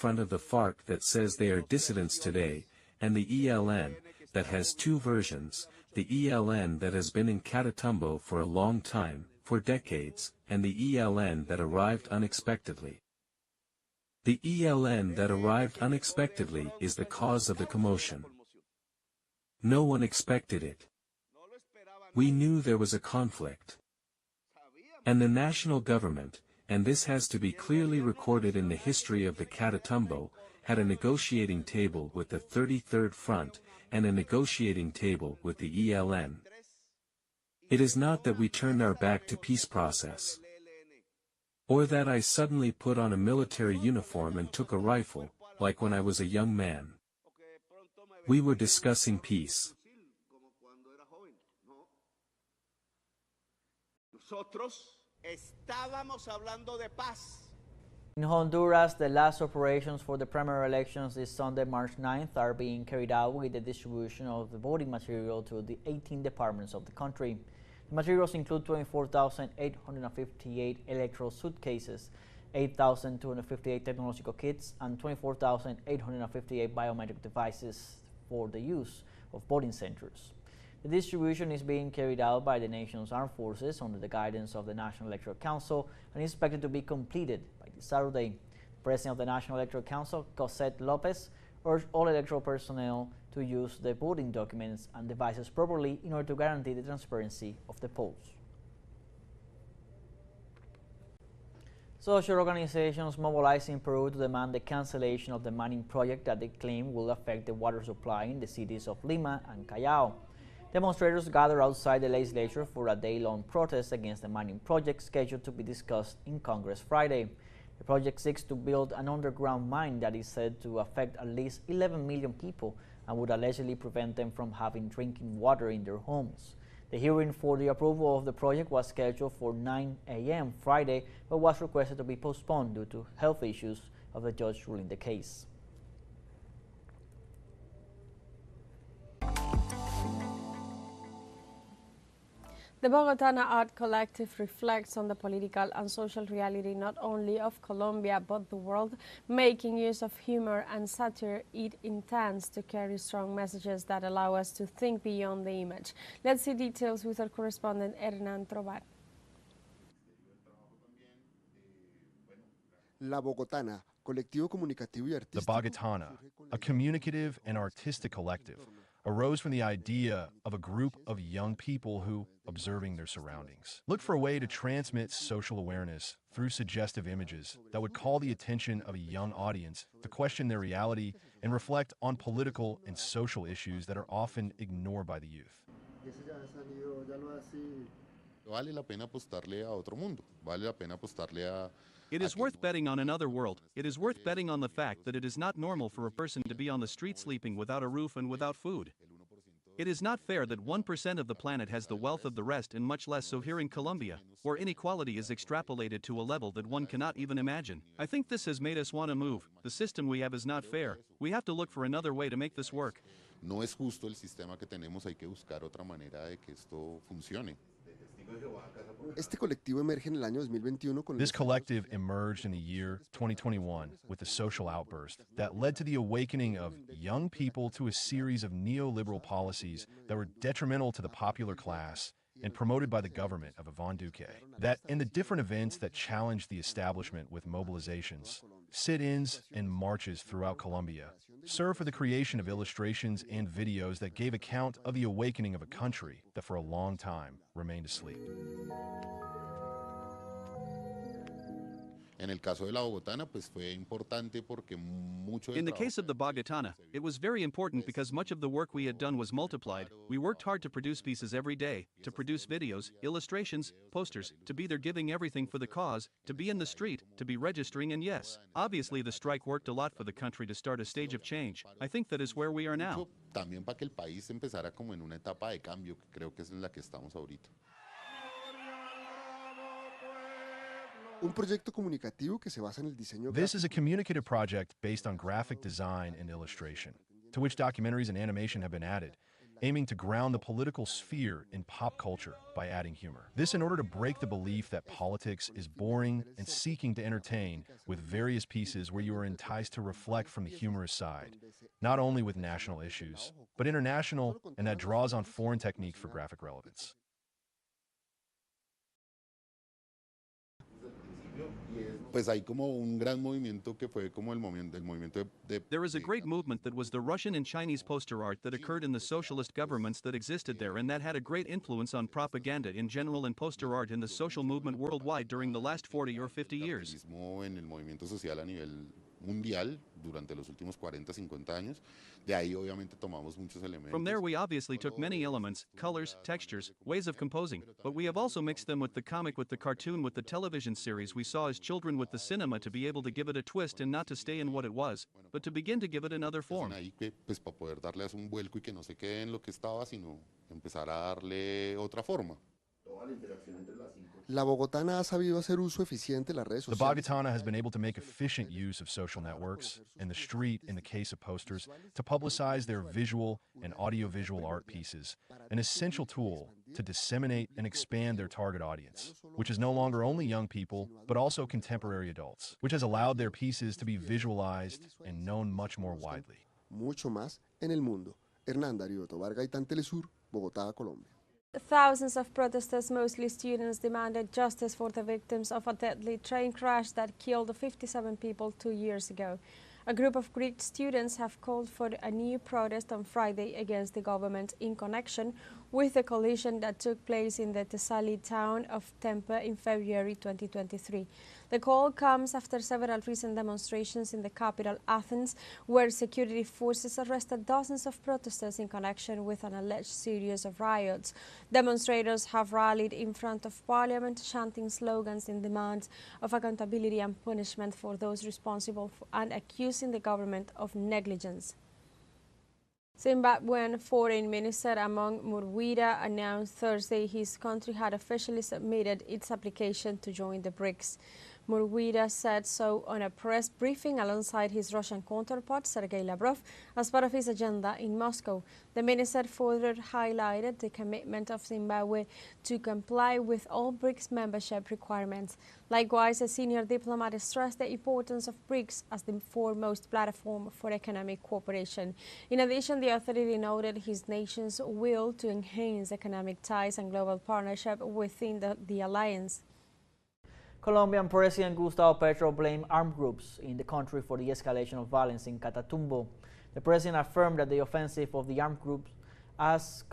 front of the FARC that says they are dissidents today, and the ELN, that has two versions, the ELN that has been in Catatumbo for a long time, for decades, and the ELN that arrived unexpectedly. The ELN that arrived unexpectedly is the cause of the commotion. No one expected it. We knew there was a conflict. And the national government, and this has to be clearly recorded in the history of the Catatumbo, had a negotiating table with the 33rd Front, and a negotiating table with the ELN. It is not that we turned our back to peace process. Or that I suddenly put on a military uniform and took a rifle, like when I was a young man. We were discussing peace. In Honduras, the last operations for the primary elections this Sunday, March 9th, are being carried out with the distribution of the voting material to the 18 departments of the country. The materials include 24,858 electoral suitcases, 8,258 technological kits, and 24,858 biometric devices for the use of voting centers. The distribution is being carried out by the nation's armed forces under the guidance of the National Electoral Council and is expected to be completed by this Saturday. The President of the National Electoral Council, Cosette Lopez, urged all electoral personnel to use the voting documents and devices properly in order to guarantee the transparency of the polls. Social organizations mobilized in Peru to demand the cancellation of the mining project that they claim will affect the water supply in the cities of Lima and Callao. Demonstrators gathered outside the legislature for a day-long protest against the mining project scheduled to be discussed in Congress Friday. The project seeks to build an underground mine that is said to affect at least 11 million people and would allegedly prevent them from having drinking water in their homes. The hearing for the approval of the project was scheduled for 9 a.m. Friday, but was requested to be postponed due to health issues of the judge ruling the case. The Bogotana Art Collective reflects on the political and social reality not only of Colombia but the world, making use of humor and satire. It intends to carry strong messages that allow us to think beyond the image. Let's see details with our correspondent Hernán Trovar. La Bogotana, colectivo comunicativo y artístico. The Bogotana, a communicative and artistic collective, arose from the idea of a group of young people who, observing their surroundings, looked for a way to transmit social awareness through suggestive images that would call the attention of a young audience to question their reality and reflect on political and social issues that are often ignored by the youth. Vale la pena apostarle a otro mundo. Vale la pena apostarle a... It is worth betting on another world. It is worth betting on the fact that it is not normal for a person to be on the street sleeping without a roof and without food. It is not fair that 1% of the planet has the wealth of the rest, and much less so here in Colombia, where inequality is extrapolated to a level that one cannot even imagine. I think this has made us want to move. The system we have is not fair. We have to look for another way to make this work. No es justo el sistema que tenemos, hay que buscar otra manera de que esto funcione. Este colectivo emerge en el año 2021 con This collective emerged in the year 2021 with a social outburst that led to the awakening of young people to a series of neoliberal policies that were detrimental to the popular class and promoted by the government of Iván Duque. That and the different events that challenged the establishment with mobilizations, sit-ins, and marches throughout Colombia serve for the creation of illustrations and videos that gave account of the awakening of a country that for a long time remained asleep. En el caso de la Bogotana, pues fue importante porque mucho In the case of the Bogotana, it was very important because much of the work we had done was multiplied. We worked hard to produce pieces every day, to produce videos, illustrations, posters, to be there giving everything for the cause, to be in the street, to be registering, and yes, obviously the strike worked a lot for the country to start a stage of change. I think that is where we are now. También para que el país empezara como en una etapa de cambio, que creo que es en la que estamos ahorita. Un proyecto comunicativo que se basa en el diseño. This is a communicative project based on graphic design and illustration, to which documentaries and animation have been added. aiming to ground the political sphere in pop culture by adding humor. This in order to break the belief that politics is boring and seeking to entertain with various pieces where you are enticed to reflect from the humorous side, not only with national issues, but international, and that draws on foreign techniques for graphic relevance. Pues hay como un gran movimiento que fue como el movimiento de There is a great movement that was the Russian and Chinese poster art that occurred in the socialist governments that existed there, and that had a great influence on propaganda in general and poster art in the social movement worldwide during the last 40 or 50 years. en el movimiento social a nivel mundial durante los últimos 40, 50 años. De ahí obviamente tomamos muchos elementos. From there we obviously took many elements, colors, textures, ways of composing, but we have also mixed them with the comic, with the cartoon, with the television series we saw as children, with the cinema, to be able to give it a twist and not to stay in what it was, but to begin to give it another form. Ahí que, pues, para poder darles un vuelco y que no se quede en lo que estaba, sino empezar a darle otra forma. La bogotana ha sabido hacer uso eficiente de las redes The sociales. Bogotana has been able to make efficient use of social networks, and the street, in the case of posters, to publicize their visual and audiovisual art pieces, an essential tool to disseminate and expand their target audience, which is no longer only young people, but also contemporary adults, which has allowed their pieces to be visualized and known much more widely. Mucho más en el mundo. Hernán Darío Tobar Gaitán, teleSUR, Bogotá, Colombia. Thousands of protesters, mostly students, demanded justice for the victims of a deadly train crash that killed 57 people 2 years ago. A group of Greek students have called for a new protest on Friday against the government in connection with the collision that took place in the Thessaly town of Tempe in February 2023. The call comes after several recent demonstrations in the capital, Athens, where security forces arrested dozens of protesters in connection with an alleged series of riots. Demonstrators have rallied in front of parliament, chanting slogans in demand of accountability and punishment for those responsible and accusing the government of negligence. Zimbabwean Foreign Minister Among Murwira announced Thursday his country had officially submitted its application to join the BRICS. Murwira said so on a press briefing alongside his Russian counterpart Sergei Lavrov as part of his agenda in Moscow. The minister further highlighted the commitment of Zimbabwe to comply with all BRICS membership requirements. Likewise, a senior diplomat stressed the importance of BRICS as the foremost platform for economic cooperation. In addition, the authority noted his nation's will to enhance economic ties and global partnership within the alliance. Colombian President Gustavo Petro blamed armed groups in the country for the escalation of violence in Catatumbo. The president affirmed that the offensive of the armed groups as